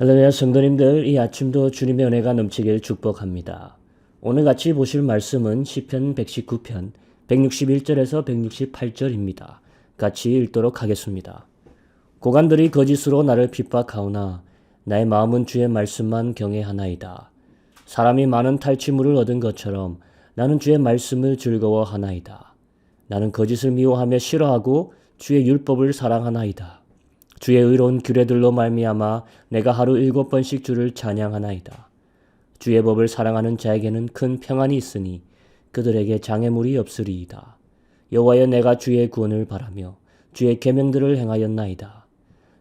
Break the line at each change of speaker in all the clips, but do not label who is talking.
할렐루야 성도님들, 이 아침도 주님의 은혜가 넘치길 축복합니다. 오늘 같이 보실 말씀은 시편 119편 161절에서 168절입니다. 같이 읽도록 하겠습니다. 고관들이 거짓으로 나를 핍박하오나 나의 마음은 주의 말씀만 경외하나이다. 사람이 많은 탈취물을 얻은 것처럼 나는 주의 말씀을 즐거워하나이다. 나는 거짓을 미워하며 싫어하고 주의 율법을 사랑하나이다. 주의 의로운 규례들로 말미암아 내가 하루 7번씩 주를 찬양하나이다. 주의 법을 사랑하는 자에게는 큰 평안이 있으니 그들에게 장애물이 없으리이다. 여호와여, 내가 주의 구원을 바라며 주의 계명들을 행하였나이다.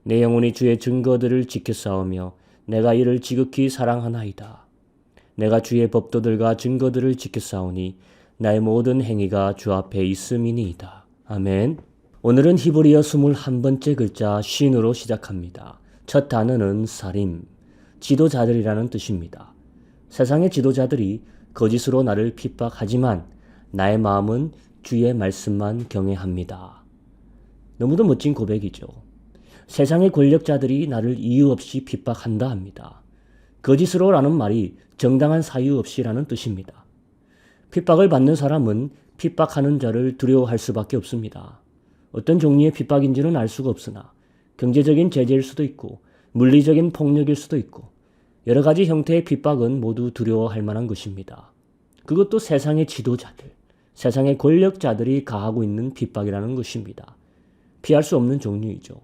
내 영혼이 주의 증거들을 지켰사오며 내가 이를 지극히 사랑하나이다. 내가 주의 법도들과 증거들을 지켰사오니 나의 모든 행위가 주 앞에 있음이니이다. 아멘. 오늘은 히브리어 21번째 글자 쉰으로 시작합니다. 첫 단어는 사림, 지도자들이라는 뜻입니다. 세상의 지도자들이 거짓으로 나를 핍박하지만 나의 마음은 주의 말씀만 경외합니다. 너무도 멋진 고백이죠. 세상의 권력자들이 나를 이유 없이 핍박한다 합니다. 거짓으로라는 말이 정당한 사유 없이라는 뜻입니다. 핍박을 받는 사람은 핍박하는 자를 두려워할 수밖에 없습니다. 어떤 종류의 핍박인지는 알 수가 없으나 경제적인 제재일 수도 있고 물리적인 폭력일 수도 있고 여러 가지 형태의 핍박은 모두 두려워할 만한 것입니다. 그것도 세상의 지도자들, 세상의 권력자들이 가하고 있는 핍박이라는 것입니다. 피할 수 없는 종류이죠.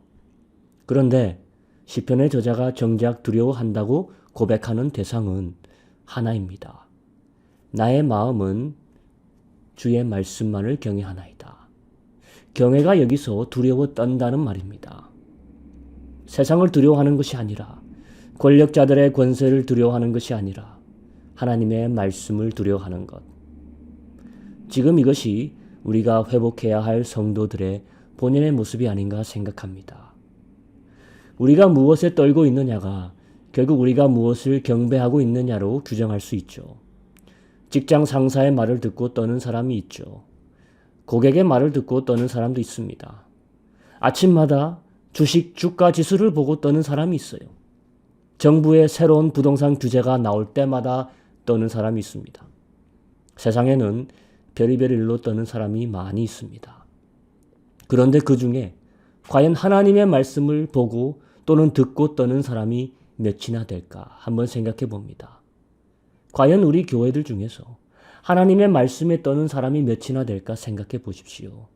그런데 시편의 저자가 정작 두려워한다고 고백하는 대상은 하나입니다. 나의 마음은 주의 말씀만을 경외하나이다. 경외가 여기서 두려워 떤다는 말입니다. 세상을 두려워하는 것이 아니라, 권력자들의 권세를 두려워하는 것이 아니라 하나님의 말씀을 두려워하는 것. 지금 이것이 우리가 회복해야 할 성도들의 본연의 모습이 아닌가 생각합니다. 우리가 무엇에 떨고 있느냐가 결국 우리가 무엇을 경배하고 있느냐로 규정할 수 있죠. 직장 상사의 말을 듣고 떠는 사람이 있죠. 고객의 말을 듣고 떠는 사람도 있습니다. 아침마다 주가 지수를 보고 떠는 사람이 있어요. 정부의 새로운 부동산 규제가 나올 때마다 떠는 사람이 있습니다. 세상에는 별의별 일로 떠는 사람이 많이 있습니다. 그런데 그 중에 과연 하나님의 말씀을 보고 또는 듣고 떠는 사람이 몇이나 될까 한번 생각해 봅니다. 과연 우리 교회들 중에서 하나님의 말씀에 떠는 사람이 몇이나 될까 생각해 보십시오.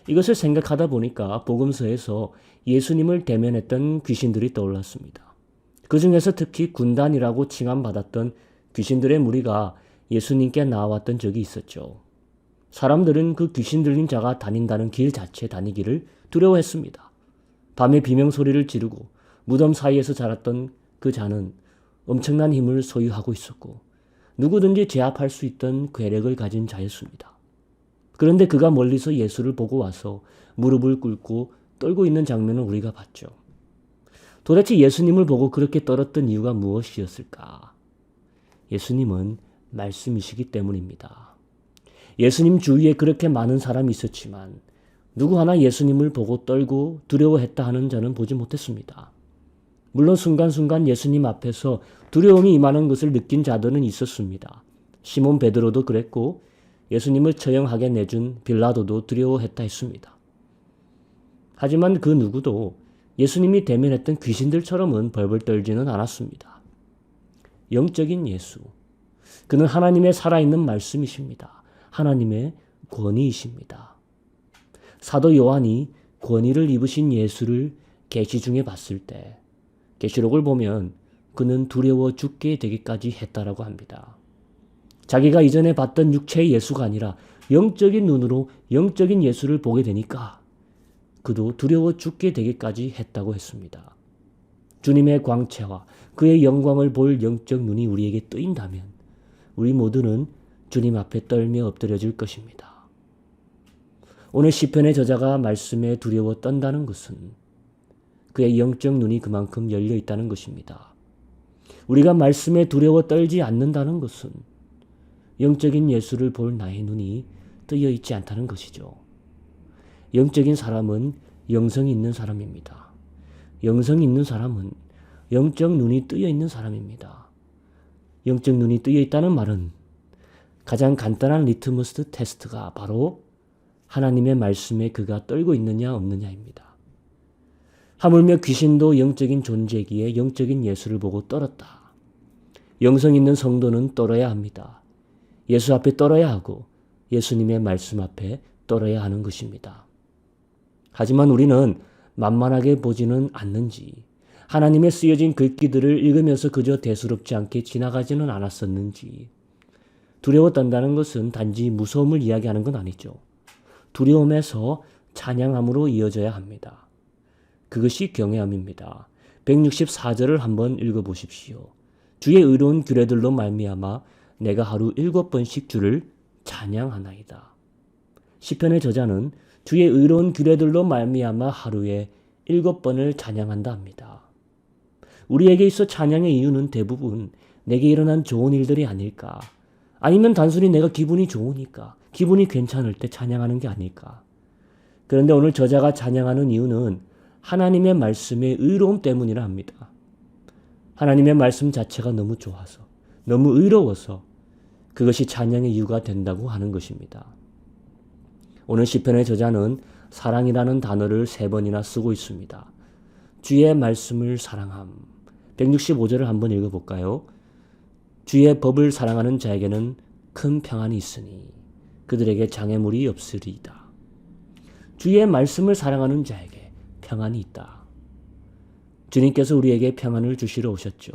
이것을 생각하다 보니까 복음서에서 예수님을 대면했던 귀신들이 떠올랐습니다. 그 중에서 특히 군단이라고 칭함받았던 귀신들의 무리가 예수님께 나왔던 적이 있었죠. 사람들은 그 귀신 들린 자가 다닌다는 길 자체 다니기를 두려워했습니다. 밤에 비명소리를 지르고 무덤 사이에서 자랐던 그 자는 엄청난 힘을 소유하고 있었고 누구든지 제압할 수 있던 괴력을 가진 자였습니다. 그런데 그가 멀리서 예수를 보고 와서 무릎을 꿇고 떨고 있는 장면을 우리가 봤죠. 도대체 예수님을 보고 그렇게 떨었던 이유가 무엇이었을까? 예수님은 말씀이시기 때문입니다. 예수님 주위에 그렇게 많은 사람이 있었지만 누구 하나 예수님을 보고 떨고 두려워했다 하는 자는 보지 못했습니다. 물론 순간순간 예수님 앞에서 두려움이 임하는 것을 느낀 자들은 있었습니다. 시몬 베드로도 그랬고 예수님을 처형하게 내준 빌라도도 두려워했다 했습니다. 하지만 그 누구도 예수님이 대면했던 귀신들처럼은 벌벌 떨지는 않았습니다. 영적인 예수, 그는 하나님의 살아있는 말씀이십니다. 하나님의 권위이십니다. 사도 요한이 권위를 입으신 예수를 계시 중에 봤을 때 계시록을 보면 그는 두려워 죽게 되기까지 했다라고 합니다. 자기가 이전에 봤던 육체의 예수가 아니라 영적인 눈으로 영적인 예수를 보게 되니까 그도 두려워 죽게 되기까지 했다고 했습니다. 주님의 광채와 그의 영광을 볼 영적 눈이 우리에게 뜨인다면 우리 모두는 주님 앞에 떨며 엎드려질 것입니다. 오늘 시편의 저자가 말씀에 두려워 떤다는 것은 그의 영적 눈이 그만큼 열려 있다는 것입니다. 우리가 말씀에 두려워 떨지 않는다는 것은 영적인 예수를 볼 나의 눈이 뜨여 있지 않다는 것이죠. 영적인 사람은 영성이 있는 사람입니다. 영성이 있는 사람은 영적 눈이 뜨여 있는 사람입니다. 영적 눈이 뜨여 있다는 말은 가장 간단한 리트머스 테스트가 바로 하나님의 말씀에 그가 떨고 있느냐 없느냐입니다. 하물며 귀신도 영적인 존재기에 영적인 예수를 보고 떨었다. 영성 있는 성도는 떨어야 합니다. 예수 앞에 떨어야 하고 예수님의 말씀 앞에 떨어야 하는 것입니다. 하지만 우리는 만만하게 보지는 않는지, 하나님의 쓰여진 글귀들을 읽으면서 그저 대수롭지 않게 지나가지는 않았었는지, 두려워 떤다는 것은 단지 무서움을 이야기하는 건 아니죠. 두려움에서 찬양함으로 이어져야 합니다. 그것이 경외함입니다. 164절을 한번 읽어보십시오. 주의 의로운 규례들로 말미암아 내가 하루 7번씩 주를 찬양하나이다. 시편의 저자는 주의 의로운 규례들로 말미암아 하루에 7번을 찬양한다 합니다. 우리에게 있어 찬양의 이유는 대부분 내게 일어난 좋은 일들이 아닐까, 아니면 단순히 내가 기분이 좋으니까, 기분이 괜찮을 때 찬양하는 게 아닐까. 그런데 오늘 저자가 찬양하는 이유는 하나님의 말씀의 의로움 때문이라 합니다. 하나님의 말씀 자체가 너무 좋아서, 너무 의로워서 그것이 찬양의 이유가 된다고 하는 것입니다. 오늘 시편의 저자는 사랑이라는 단어를 3번이나 쓰고 있습니다. 주의 말씀을 사랑함. 165절을 한번 읽어볼까요? 주의 법을 사랑하는 자에게는 큰 평안이 있으니 그들에게 장애물이 없으리이다. 주의 말씀을 사랑하는 자에게 평안이 있다. 주님께서 우리에게 평안을 주시러 오셨죠.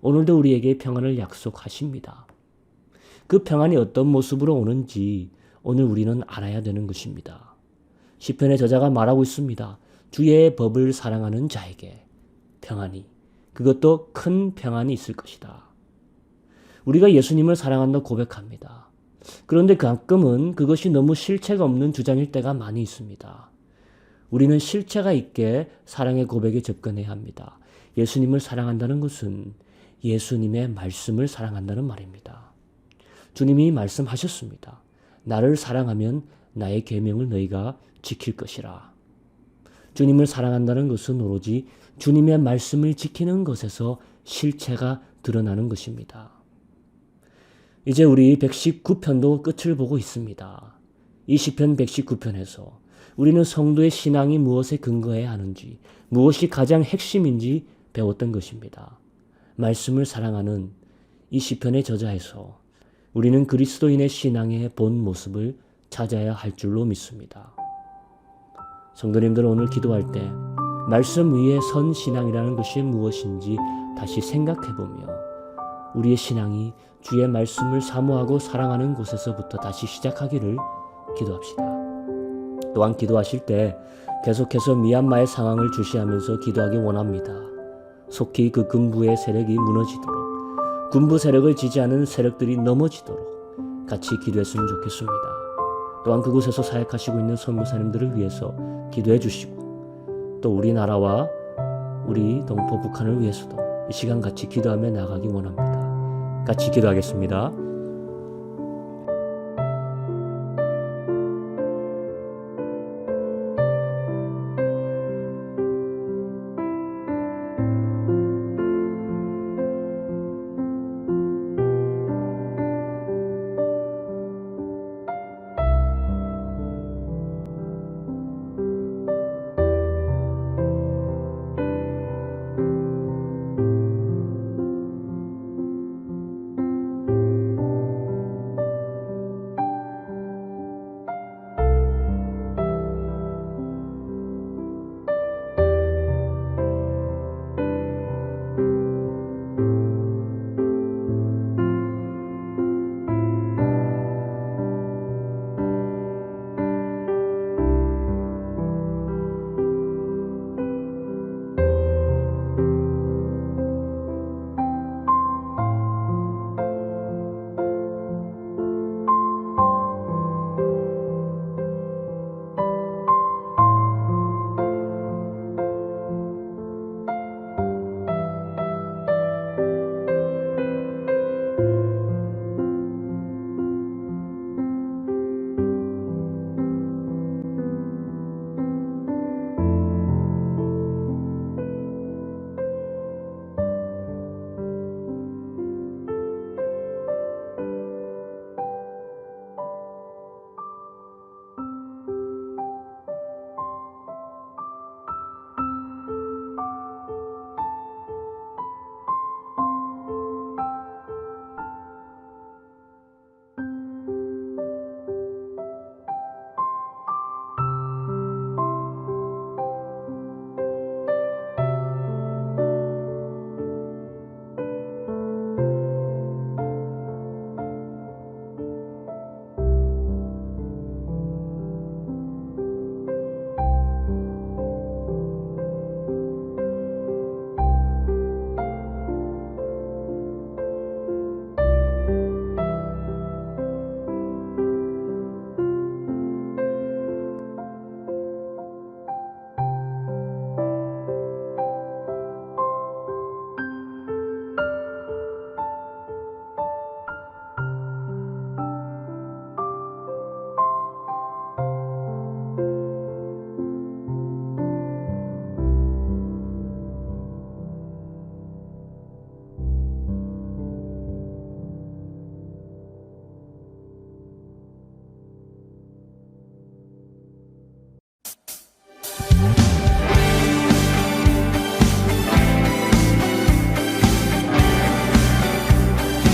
오늘도 우리에게 평안을 약속하십니다. 그 평안이 어떤 모습으로 오는지 오늘 우리는 알아야 되는 것입니다. 시편의 저자가 말하고 있습니다. 주의 법을 사랑하는 자에게 평안이, 그것도 큰 평안이 있을 것이다. 우리가 예수님을 사랑한다 고백합니다. 그런데 가끔은 그것이 너무 실체가 없는 주장일 때가 많이 있습니다. 우리는 실체가 있게 사랑의 고백에 접근해야 합니다. 예수님을 사랑한다는 것은 예수님의 말씀을 사랑한다는 말입니다. 주님이 말씀하셨습니다. 나를 사랑하면 나의 계명을 너희가 지킬 것이라. 주님을 사랑한다는 것은 오로지 주님의 말씀을 지키는 것에서 실체가 드러나는 것입니다. 이제 우리 119편도 끝을 보고 있습니다. 이 시편 119편에서 우리는 성도의 신앙이 무엇에 근거해야 하는지, 무엇이 가장 핵심인지 배웠던 것입니다. 말씀을 사랑하는 이 시편의 저자에서 우리는 그리스도인의 신앙의 본 모습을 찾아야 할 줄로 믿습니다. 성도님들, 오늘 기도할 때 말씀 위에 선 신앙이라는 것이 무엇인지 다시 생각해보며 우리의 신앙이 주의 말씀을 사모하고 사랑하는 곳에서부터 다시 시작하기를 기도합시다. 또한 기도하실 때 계속해서 미얀마의 상황을 주시하면서 기도하기 원합니다. 속히 그 군부의 세력이 무너지도록, 군부 세력을 지지하는 세력들이 넘어지도록 같이 기도했으면 좋겠습니다. 또한 그곳에서 사역하시고 있는 선교사님들을 위해서 기도해 주시고, 또 우리나라와 우리 동포 북한을 위해서도 이 시간 같이 기도하며 나가기 원합니다. 같이 기도하겠습니다.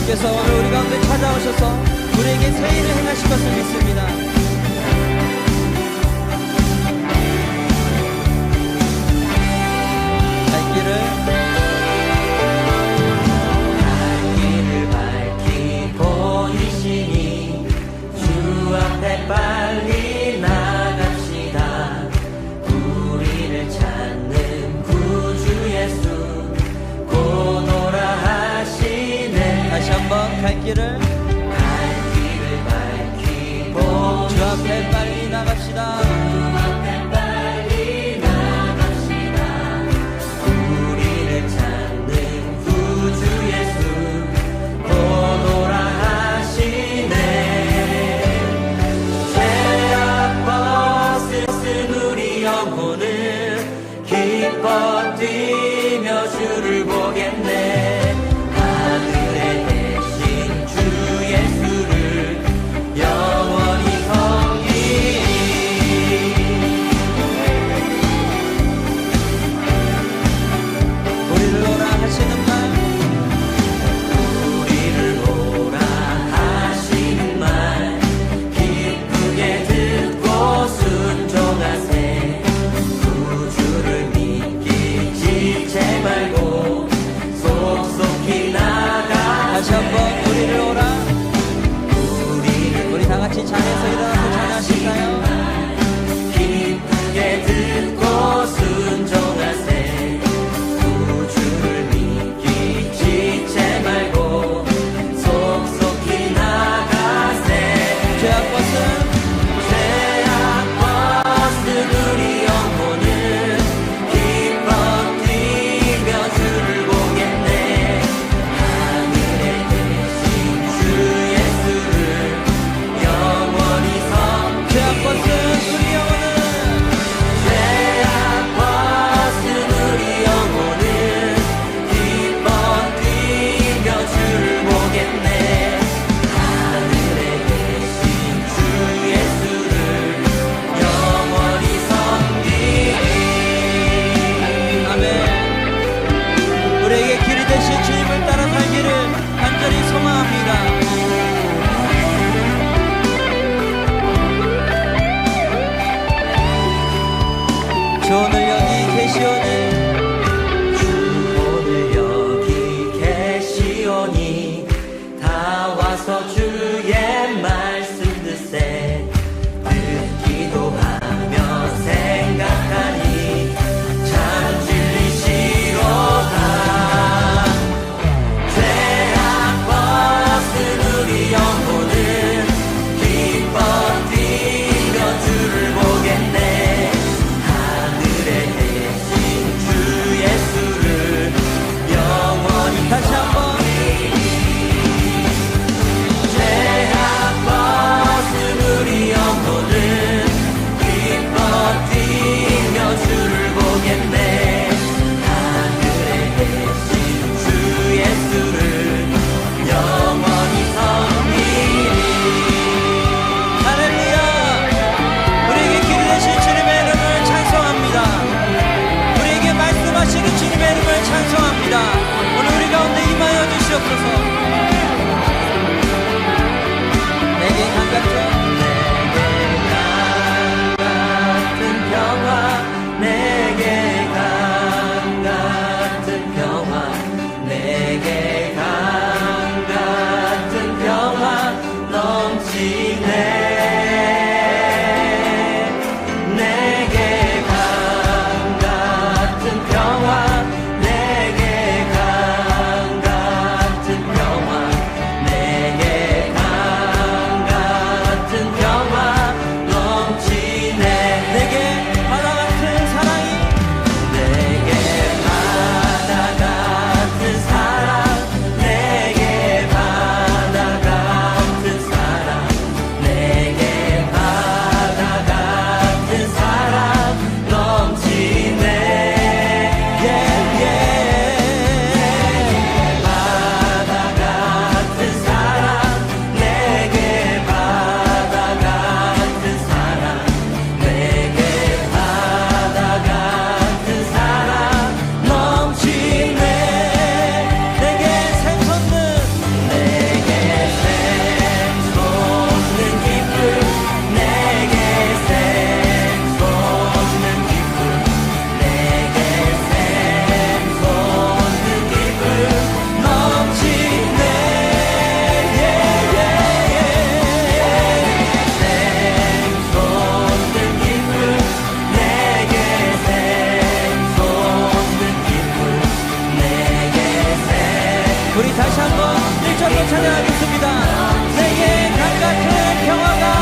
주께서 오늘 우리 가운데 찾아오셔서 우리에게 새 일을 행하실 것을 믿습니다. 갈 길을 밝히고 이시니 주 앞에 빨리 나갑시다. 우리를 찾는 구주 예수 곧 오라 하시네. 다시 한번 갈 길을 밝히고 주 앞에 빨리 나갑시다. 우리를 찾는 구주 예수 곧 오라 하시네. 죄악 벗은 우리 영혼을 기뻐 뛰며 주를 보겠네. 하늘에 계신 주 예수를 영원히 섬기리. 우리를 오라 하시는 말, 우리를 오라 하시는 말 기쁘게 듣고 순종하세. 구주를 믿기 지체 말고 속속히 나가. 다시 한번 우리를 오라. 우리 다 같이 자리에서 일어나서 찬양하실까요? 기쁘게 듣고 순종하세. 구주를 믿기 지체 말고 속속히 나가세. 죄악 벗은 우리 영혼을 기뻐 뛰며 주를 보겠네. 하늘에 계신 주 예수를 영원히 1절로 찬양하겠습니다. 내게 강같은 평화가